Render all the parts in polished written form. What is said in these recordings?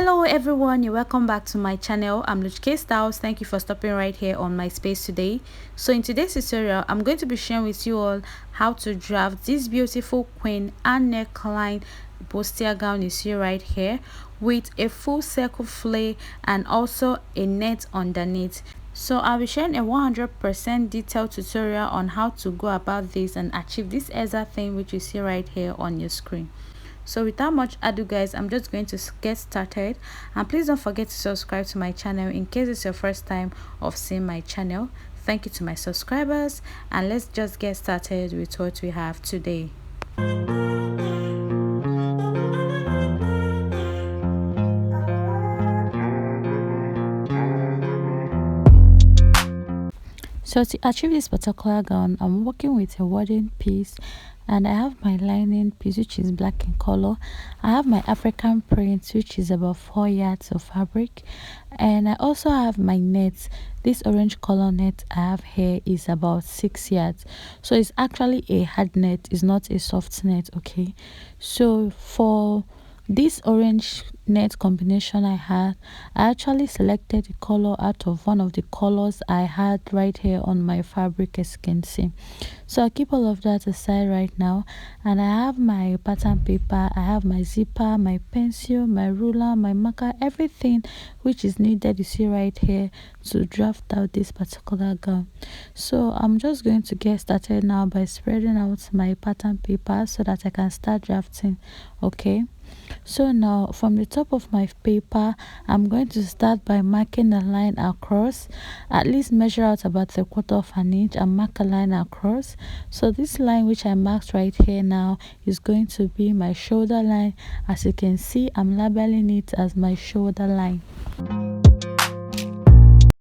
Hello everyone, you're welcome back to my channel. I'm Luchke Styles. Thank you for stopping right here on my space today. So in today's tutorial, I'm going to be sharing with you all how to draft this beautiful queen and neckline bustier gown you see right here with a full circle flare and also a net underneath. So I'll be sharing a 100% detailed tutorial on how to go about this and achieve this exact thing which you see right here on your screen. So without much ado guys, I'm just going to get started, and please don't forget to subscribe to my channel in case it's your first time of seeing my channel. Thank you to my subscribers, and let's just get started with what we have today. So to achieve this particular gown, I'm working with a wadding piece, and I have my lining piece which is black in color. I have my African print which is about 4 yards of fabric, and I also have my net. This orange color net I have here is about 6 yards, so it's actually a hard net, it's not a soft net. Okay, so for this orange net combination I actually selected the color out of one of the colors I had right here on my fabric, as you can see. So I'll keep all of that aside right now, and I have my pattern paper, I have my zipper, my pencil, my ruler, my marker, everything which is needed you see right here to draft out this particular gown. So I'm just going to get started now by spreading out my pattern paper so that I can start drafting. Okay, so now from the top of my paper, I'm going to start by marking a line across, at least measure out about 1/4 of an inch and mark a line across. So this line which I marked right here now is going to be my shoulder line. As you can see, I'm labeling it as my shoulder line.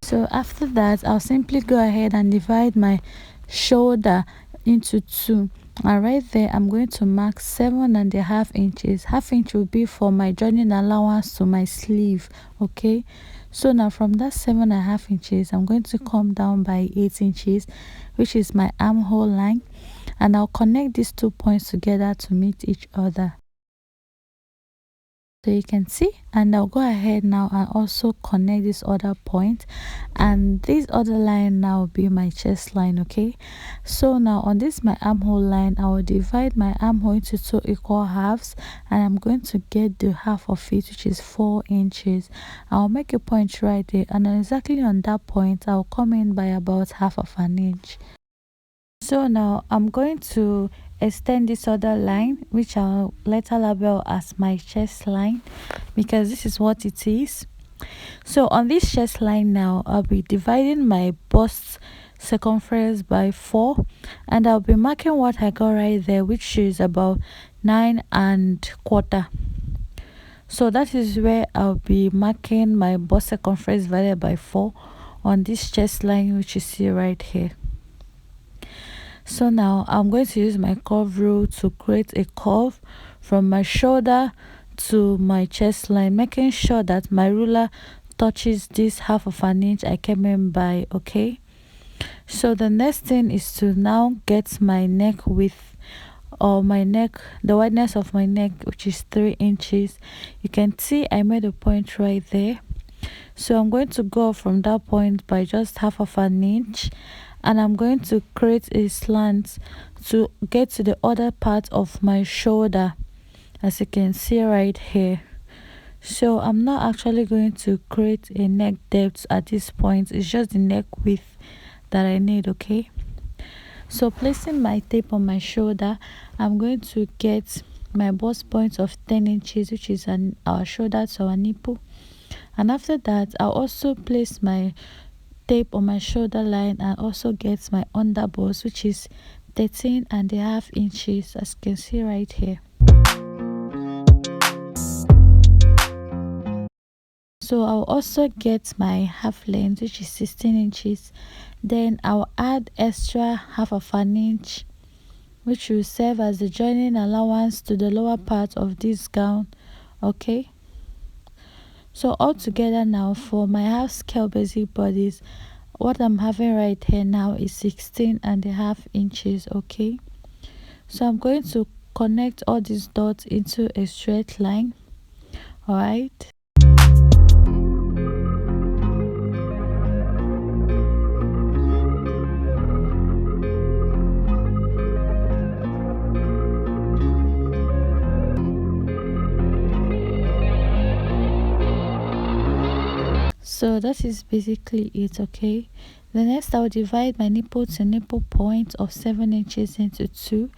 So after that, I'll simply go ahead and divide my shoulder into two, and right there I'm going to mark 7.5 inches. Half inch will be for my joining allowance to my sleeve. Okay, so now from that 7.5 inches, I'm going to come down by 8 inches, which is my armhole line, and I'll connect these 2 points together to meet each other. So you can see, and I'll go ahead now and also connect this other point, and this other line now will be my chest line. Okay, so now on this my armhole line, I will divide my armhole into 2 equal halves, and I'm going to get the half of it, which is 4 inches. I'll make a point right there, and exactly on that point I'll come in by about 1/2 an inch. So now I'm going to extend this other line, which I'll later label as my chest line, because this is what it is. So on this chest line now, I'll be dividing my bust circumference by 4, and I'll be marking what I got right there, which is about 9.25. so that is where I'll be marking my bust circumference divided by 4 on this chest line, which you see right here. So now I'm going to use my curve rule to create a curve from my shoulder to my chest line, making sure that my ruler touches this 1/2 an inch I came in by. Okay, so the next thing is to now get my neck width, or my neck, the wideness of my neck, which is 3 inches. You can see I made a point right there, so I'm going to go from that point by just 1/2 an inch, and I'm going to create a slant to get to the other part of my shoulder, as you can see right here. So I'm not actually going to create a neck depth at this point, it's just the neck width that I need. Okay, so placing my tape on my shoulder, I'm going to get my bust point of 10 inches, which is our shoulder to our nipple, and after that I'll also place my tape on my shoulder line and also get my under bust, which is 13.5 inches, as you can see right here. So I'll also get my half length, which is 16 inches. Then I'll add extra 1/2 an inch, which will serve as the joining allowance to the lower part of this gown. Okay, so all together now for my half scale basic bodice, what I'm having right here now is 16.5 inches. Okay, so I'm going to connect all these dots into a straight line. All right, So that is basically it. Okay, the next I'll divide my nipple to nipple point of 7 inches into 2,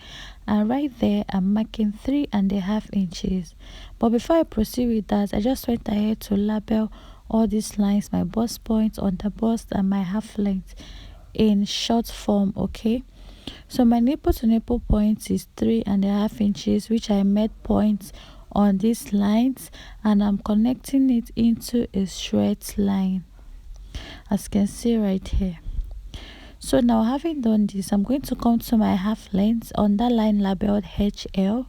and right there I'm marking 3.5 inches. But before I proceed with that, I just went ahead to label all these lines, my bust point, on the bust, and my half length in short form. Okay, so my nipple to nipple point is 3.5 inches, which I made points on these lines, and I'm connecting it into a straight line, as you can see right here. So now, having done this, I'm going to come to my half length on that line labeled HL.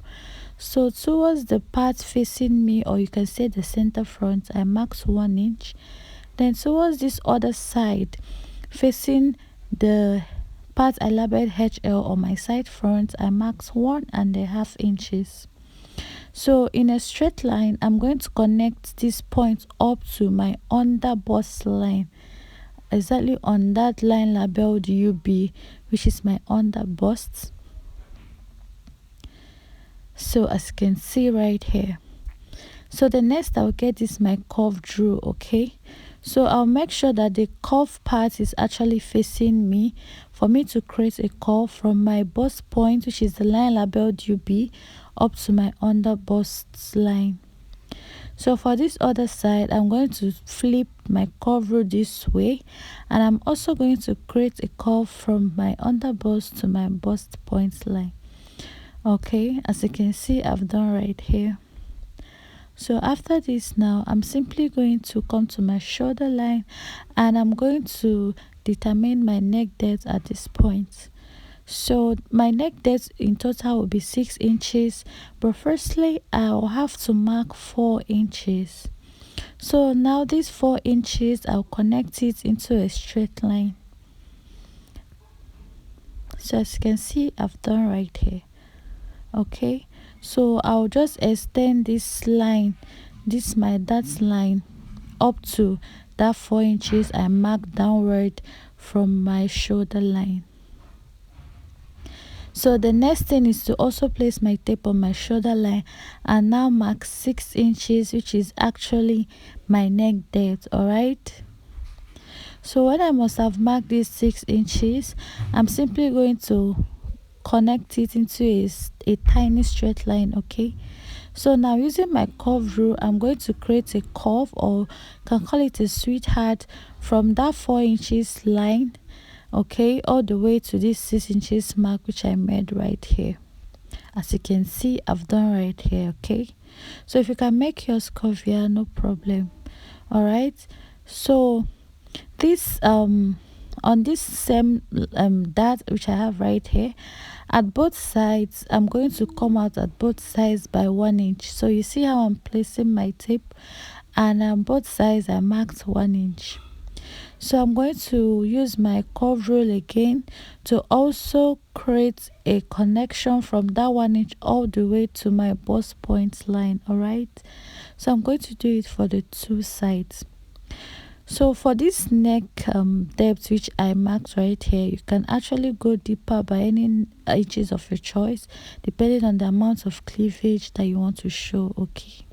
So towards the part facing me, or you can say the center front, I marked 1 inch. Then towards this other side facing the part I labeled HL on my side front, I marked 1.5 inches. So in a straight line, I'm going to connect this point up to my under bust line, exactly on that line labeled UB, which is my under bust. So as you can see right here. So the next I'll get is my curve drew. Okay, so I'll make sure that the curve part is actually facing me for me to create a curve from my bust point, which is the line labeled UB, up to my under bust line. So for this other side, I'm going to flip my curve rule this way, and I'm also going to create a curve from my under bust to my bust point line. Okay, as you can see, I've done right here. So after this, now I'm simply going to come to my shoulder line, and I'm going to determine my neck depth at this point. So my neck depth in total will be 6 inches, but firstly I'll have to mark 4 inches. So now these 4 inches, I'll connect it into a straight line. So as you can see, I've done right here. Okay, so I'll just extend this line, this my dart line, up to that 4 inches I marked downward from my shoulder line. So the next thing is to also place my tape on my shoulder line and now mark 6 inches, which is actually my neck depth. All right, so when I must have marked these 6 inches, I'm simply going to connect it into a tiny straight line. Okay, so now using my curve rule, I'm going to create a curve, or can call it a sweetheart, from that 4 inches line, okay, all the way to this 6 inches mark, which I made right here. As you can see, I've done right here. Okay, so if you can make yours curvier, no problem. All right, so this on this same dart which I have right here, at both sides I'm going to come out at both sides by 1 inch. So you see how I'm placing my tape, and on both sides I marked 1 inch. So I'm going to use my curve rule again to also create a connection from that 1 inch all the way to my bust point line. All right, so I'm going to do it for the two sides. So for this neck depth which I marked right here, you can actually go deeper by any inches of your choice, depending on the amount of cleavage that you want to show. Okay,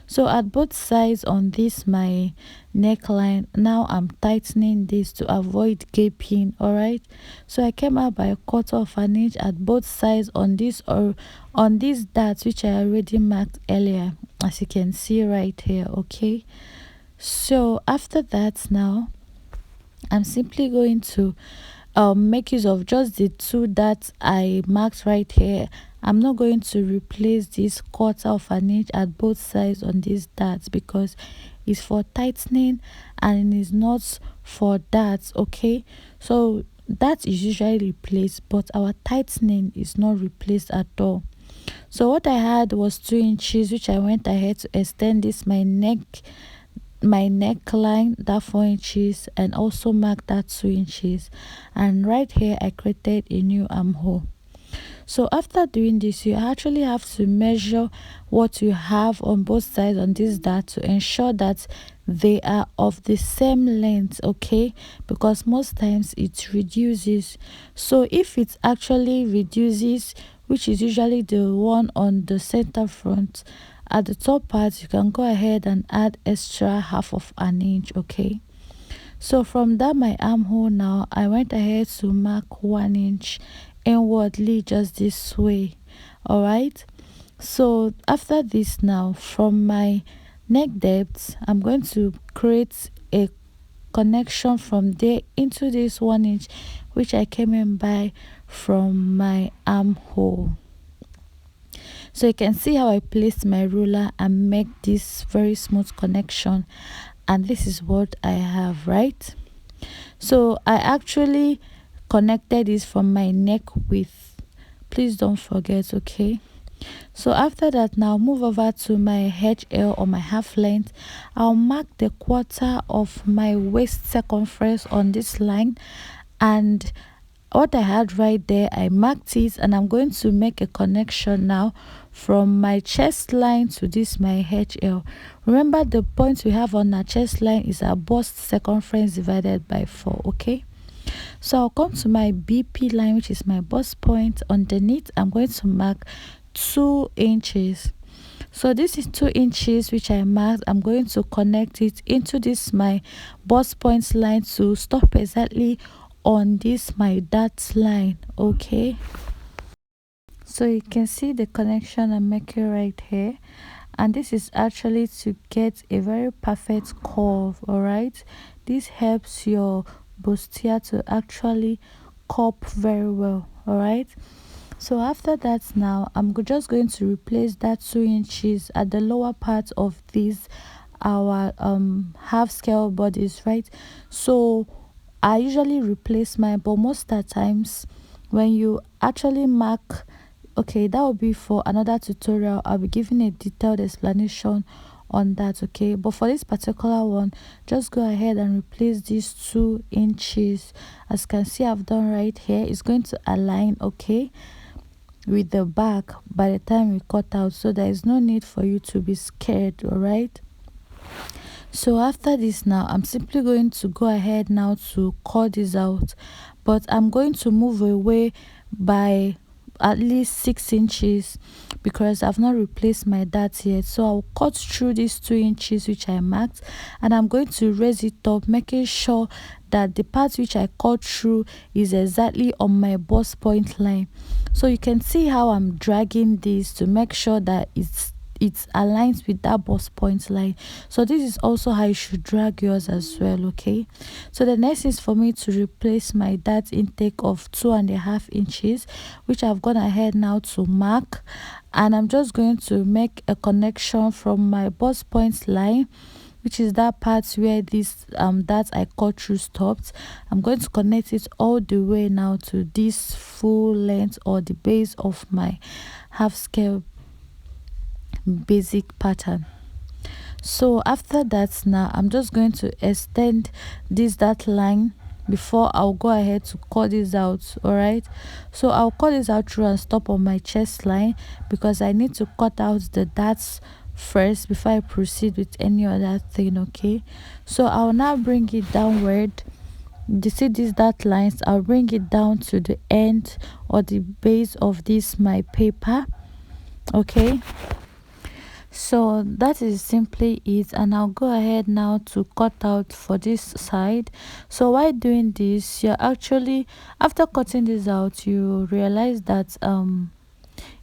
so at both sides on this my neckline, now I'm tightening this to avoid gaping. All right, so I came out by 1/4 of an inch at both sides on this, or on these darts which I already marked earlier, as you can see right here. Okay, so after that, now I'm simply going to make use of just the two that I marked right here. I'm not going to replace this 1/4 of an inch at both sides on these darts, because it's for tightening and it is not for darts. Okay, so that is usually replaced, but our tightening is not replaced at all. So what I had was 2 inches, which I went ahead to extend this my neckline that 4 inches, and also mark that 2 inches, and right here I created a new armhole. So after doing this, you actually have to measure what you have on both sides on this dart to ensure that they are of the same length. Okay, because most times it reduces. So if it actually reduces, which is usually the one on the center front, at the top part you can go ahead and add extra half of an inch. Okay, so from that my armhole, now I went ahead to mark 1 inch inwardly, just this way. All right, so after this, now from my neck depth, I'm going to create a connection from there into this 1 inch which I came in by from my armhole. So you can see how I placed my ruler and make this very smooth connection, and this is what I have, right? So I actually connected this from my neck width, please don't forget. Okay, so after that, now move over to my HL or my half length. I'll mark the quarter of my waist circumference on this line, and what I had right there, I marked it, and I'm going to make a connection now from my chest line to this my HL. Remember, the point we have on our chest line is our bust circumference divided by 4. Okay, so I'll come to my BP line, which is my bust point. Underneath, I'm going to mark 2 inches. So this is 2 inches which I marked. I'm going to connect it into this my bust point line to stop exactly on this my dart line. Okay, so you can see the connection I'm making right here, and this is actually to get a very perfect curve. All right, this helps your bustier to actually cup very well. All right, so after that, now I'm just going to replace that 2 inches at the lower part of this our half scale bodies, right? So I usually replace mine, but most of the times when you actually mark, okay, that will be for another tutorial. I'll be giving a detailed explanation on that. Okay, but for this particular one, just go ahead and replace these 2 inches. As you can see, I've done right here. It's going to align, okay, with the back by the time we cut out, so there is no need for you to be scared. All right, so after this, now I'm simply going to go ahead now to cut this out, but I'm going to move away by at least 6 inches because I've not replaced my dart yet. So I'll cut through these 2 inches which I marked, and I'm going to raise it up, making sure that the part which I cut through is exactly on my bust point line. So you can see how I'm dragging this to make sure that it aligns with that bust point line. So this is also how you should drag yours as well. Okay, so the next is for me to replace my dart intake of 2.5 inches, which I've gone ahead now to mark, and I'm just going to make a connection from my bust point line, which is that part where this that I cut through stopped. I'm going to connect it all the way now to this full length or the base of my half scale basic pattern. So after that, now I'm just going to extend this dart line before I'll go ahead to cut this out. All right, so I'll cut this out through and stop on my chest line because I need to cut out the darts first before I proceed with any other thing. Okay, so I'll now bring it downward. You see these dart lines, I'll bring it down to the end or the base of this my paper. Okay, so that is simply it, and I'll go ahead now to cut out for this side. So while doing this, you're actually, after cutting this out, you realize that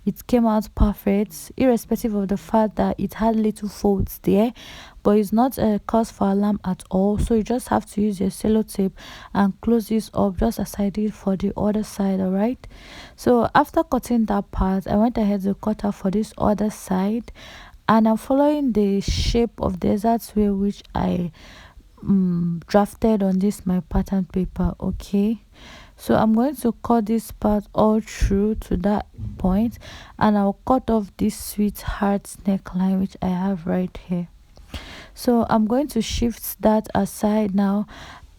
it came out perfect, irrespective of the fact that it had little folds there, but it's not a cause for alarm at all. So you just have to use your sellotape and close this up just as I did for the other side. All right, so after cutting that part, I went ahead to cut out for this other side, and I'm following the shape of the exact way which I drafted on this my pattern paper. Okay, so I'm going to cut this part all through to that point, and I'll cut off this sweetheart neckline which I have right here. So I'm going to shift that aside now,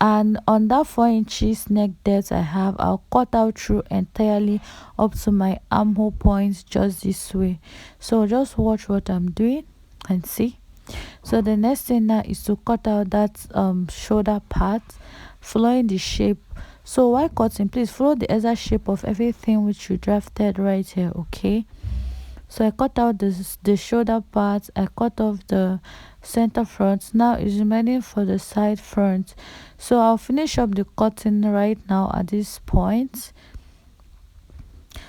and on that 4 inches neck depth I have, I'll cut out through entirely up to my armhole points just this way. So just watch what I'm doing and see. So the next thing now is to cut out that shoulder part, following the shape. So while cutting, please follow the exact shape of everything which you drafted right here. Okay, So I cut out the shoulder part, I cut off the center front. Now it's remaining for the side front. So I'll finish up the cutting right now at this point.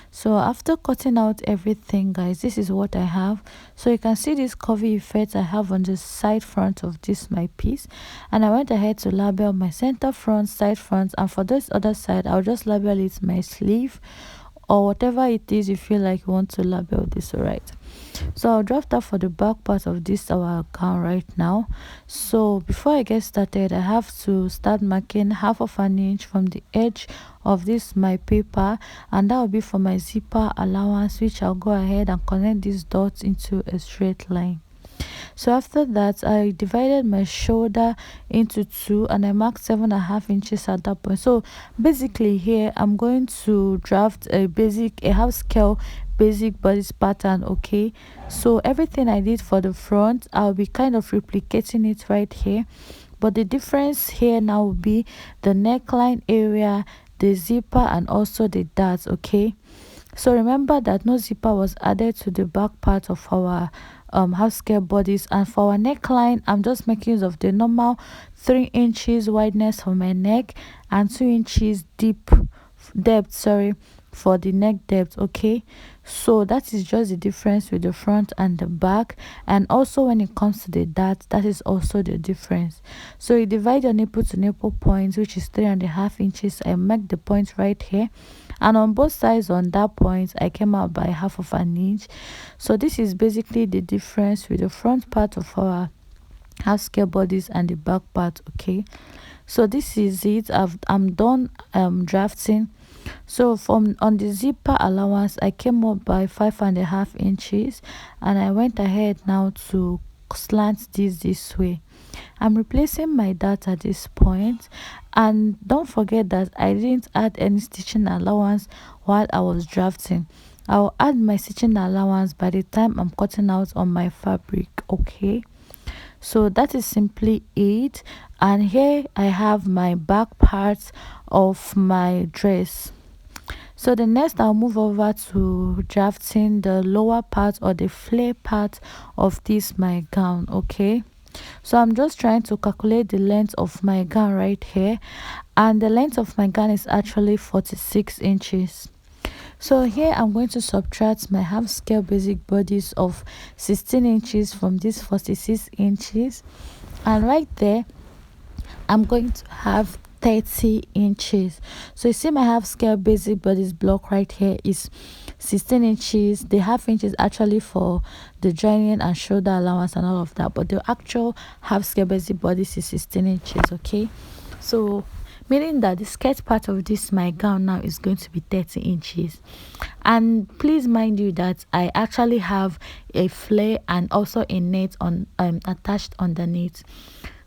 So after cutting out everything, guys, this is what I have. So you can see this curvy effect I have on the side front of this my piece, and I went ahead to label my center front, side front, and for this other side I'll just label it my sleeve or whatever it is you feel like you want to label this. All right, so I'll draft that for the back part of this our gown right now. So before I get started, I have to start marking half of an inch from the edge of this my paper, and that will be for my zipper allowance, which I'll go ahead and connect these dots into a straight line. So after that, I divided my shoulder into two and I marked 7.5 inches at that point. So basically here I'm going to draft a half scale basic bodice pattern. Okay, so everything I did for the front, I'll be kind of replicating it right here, but the difference here now will be the neckline area, the zipper, and also the darts. Okay, so remember that no zipper was added to the back part of our half scale bodice, and for our neckline I'm just making use of the normal 3 inches wideness for my neck and 2 inches depth, sorry, for the neck depth. Okay, so that is just the difference with the front and the back. And also when it comes to the dart, that is also the difference. So you divide your nipple to nipple points, which is 3.5 inches. I mark the point right here, and on both sides on that point I came out by half of an inch. So this is basically the difference with the front part of our half scale bodies and the back part. Okay, so this is it. I'm done drafting. So from on the zipper allowance I came up by 5.5 inches, and I went ahead now to slant this way. I'm replacing my dart at this point, and don't forget that I didn't add any stitching allowance while I was drafting. I'll add my stitching allowance by the time I'm cutting out on my fabric. Okay, so that is simply it. And here I have my back part of my dress. So the next I'll move over to drafting the lower part or the flare part of this my gown. Okay, so I'm just trying to calculate the length of my gown right here, and the length of my gown is actually 46 inches. So here I'm going to subtract my half scale basic bodice of 16 inches from this 46 inches, and right there I'm going to have 30 inches. So you see my half scale basic bodice block right here is 16 inches. The half inch is actually for the joining and shoulder allowance and all of that, but the actual half scale basic bodice is 16 inches. Okay, so meaning that the skirt part of this my gown now is going to be 30 inches. And please mind you that I actually have a flare and also a net on attached underneath.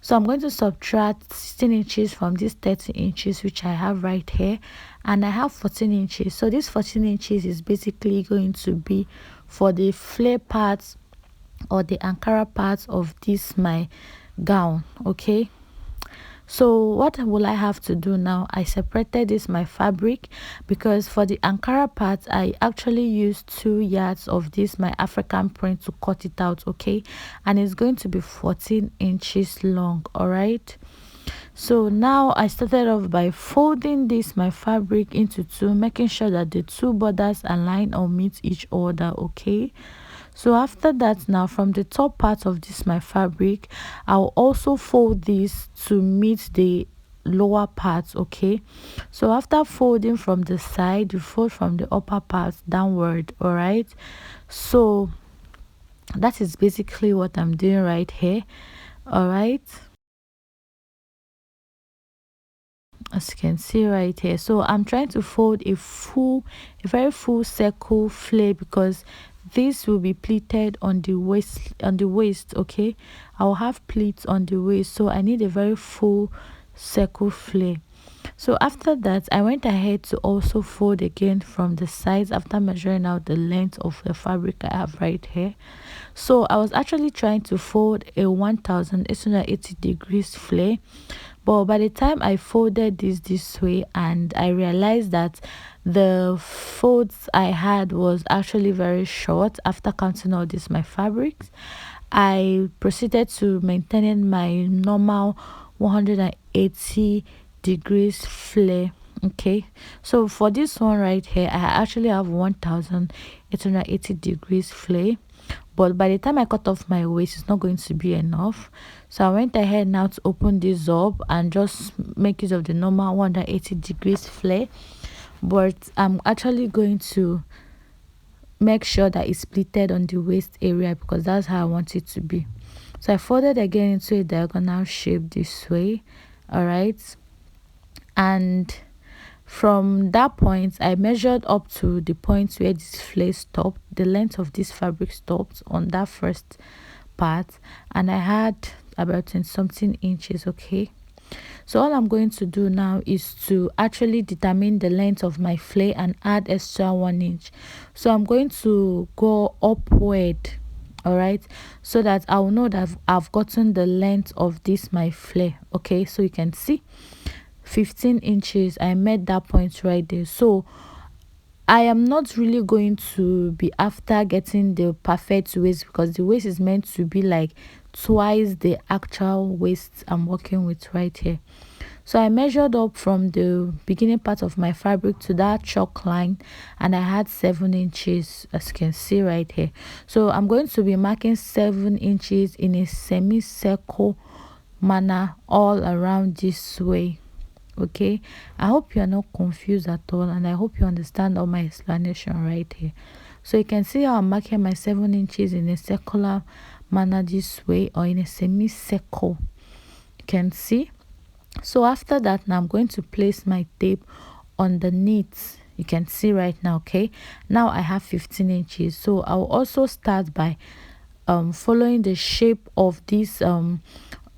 So I'm going to subtract 16 inches from this 30 inches which I have right here, and I have 14 inches. So this 14 inches is basically going to be for the flare parts or the Ankara parts of this my gown. Okay, so what will I have to do now? I separated this my fabric, because for the Ankara part I actually used 2 yards of this my African print to cut it out. Okay, and it's going to be 14 inches long. All right, so now I started off by folding this my fabric into two, making sure that the two borders align or meet each other. Okay, so after that, now from the top part of this my fabric, I'll also fold this to meet the lower parts. Okay, so after folding from the side, you fold from the upper part downward. All right, so that is basically what I'm doing right here. All right, as you can see right here, so I'm trying to fold a very full circle flare, because this will be pleated on the waist. Okay, I'll have pleats on the waist, so I need a very full circle flare. So after that, I went ahead to also fold again from the sides after measuring out the length of the fabric I have right here. So I was actually trying to fold a 1880 degrees flare, But by the time I folded this way, and I realized that the folds I had was actually very short after counting all this my fabrics, I proceeded to maintaining my normal 180 degrees flare. Okay, so for this one right here, I actually have 1880 degrees flare, but by the time I cut off my waist, it's not going to be enough. So I went ahead now to open this up and just make use of the normal 180 degrees flare, but I'm actually going to make sure that it's pleated on the waist area because that's how I want it to be. So I folded again into a diagonal shape this way. All right, and from that point I measured up to the point where this flare stopped, the length of this fabric stopped on that first part, and I had about 20 something inches. Okay, so all I'm going to do now is to actually determine the length of my flare and add extra 1 inch. So I'm going to go upward, all right, so that I'll know that I've gotten the length of this my flare. Okay, so you can see 15 inches. I made that point right there. So I am not really going to be after getting the perfect waist because the waist is meant to be like twice the actual waist I'm working with right here. So I measured up from the beginning part of my fabric to that chalk line, and I had 7 inches, as you can see right here. So I'm going to be marking 7 inches in a semicircle manner all around this way. Okay, I hope you are not confused at all, and I hope you understand all my explanation right here. So you can see how I'm marking my 7 inches in a circular manner this way, or in a semicircle. You can see. So after that, now I'm going to place my tape underneath. You can see right now. Okay, now I have 15 inches. So I'll also start by following the shape of this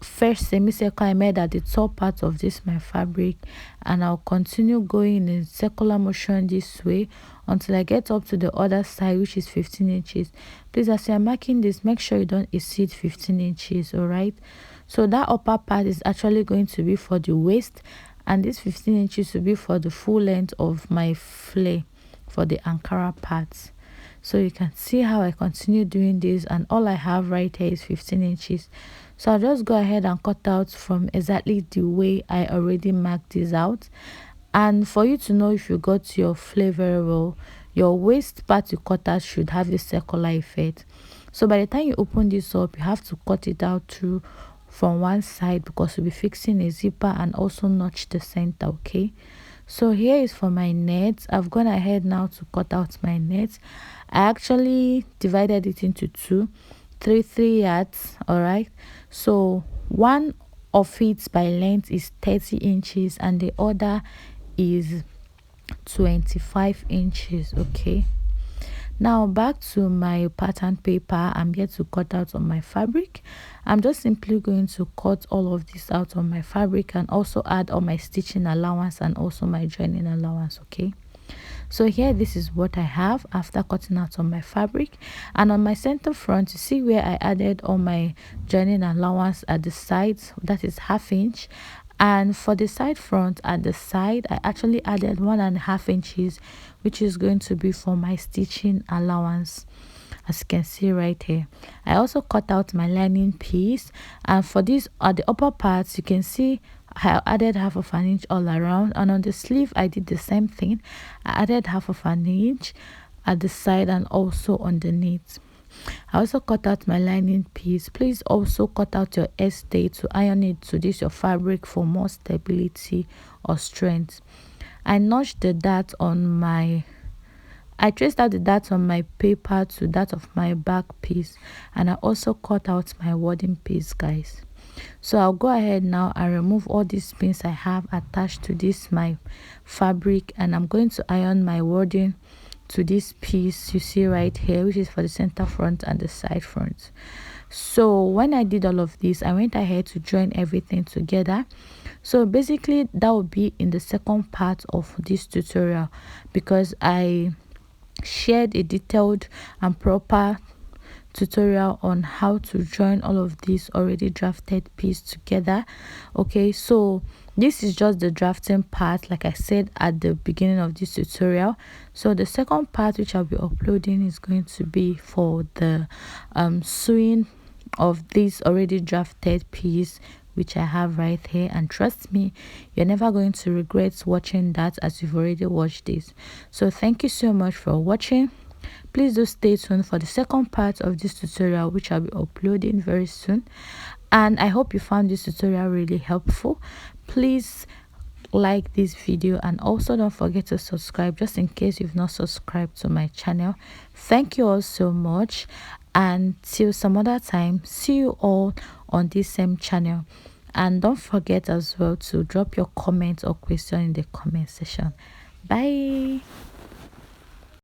first semicircle I made at the top part of this my fabric, and I'll continue going in circular motion this way until I get up to the other side, which is 15 inches. Please, as you're marking this, make sure you don't exceed 15 inches. All right, so that upper part is actually going to be for the waist, and this 15 inches will be for the full length of my flare for the Ankara parts. So you can see how I continue doing this, and all I have right here is 15 inches. So I'll just go ahead and cut out from exactly the way I already marked this out. And for you to know if you got your flare very well, your waist part you cut out should have this circular effect. So by the time you open this up, you have to cut it out through from one side because you'll be fixing a zipper, and also notch the center. Okay, so here is for my net. I've gone ahead now to cut out my net. I actually divided it into two, 3 yards. All right, so one of it by length is 30 inches and the other is 25 inches. Okay, now back to my pattern paper. I'm here to cut out on my fabric. I'm just simply going to cut all of this out on my fabric and also add all my stitching allowance and also my joining allowance. Okay, so here this is what I have after cutting out on my fabric. And on my center front, you see where I added all my joining allowance at the sides, that is 1/2 inch. And for the side front at the side, I actually added 1.5 inches, which is going to be for my stitching allowance, as you can see right here. I also cut out my lining piece, and for this at the upper parts, you can see I added 1/2 inch all around, and on the sleeve I did the same thing. I added 1/2 inch at the side and also underneath. I also cut out my lining piece. Please also cut out your stay to iron it to this your fabric for more stability or strength. I notched the dart on my I traced out the dart on my paper to that of my back piece, and I also cut out my wadding piece, guys. So I'll go ahead now and remove all these pins I have attached to this my fabric, and I'm going to iron my wadding to this piece you see right here, which is for the center front and the side front. So when I did all of this, I went ahead to join everything together. So basically that will be in the second part of this tutorial, because I shared a detailed and proper tutorial on how to join all of these already drafted piece together. Okay, so this is just the drafting part, like I said at the beginning of this tutorial. So the second part which I'll be uploading is going to be for the sewing of this already drafted piece which I have right here, and trust me, you're never going to regret watching that, as you've already watched this. So thank you so much for watching. Please do stay tuned for the second part of this tutorial, which I'll be uploading very soon. And I hope you found this tutorial really helpful. Please like this video, and also don't forget to subscribe just in case you've not subscribed to my channel. Thank you all so much, and till some other time, see you all on this same channel. And don't forget as well to drop your comments or question in the comment section. Bye.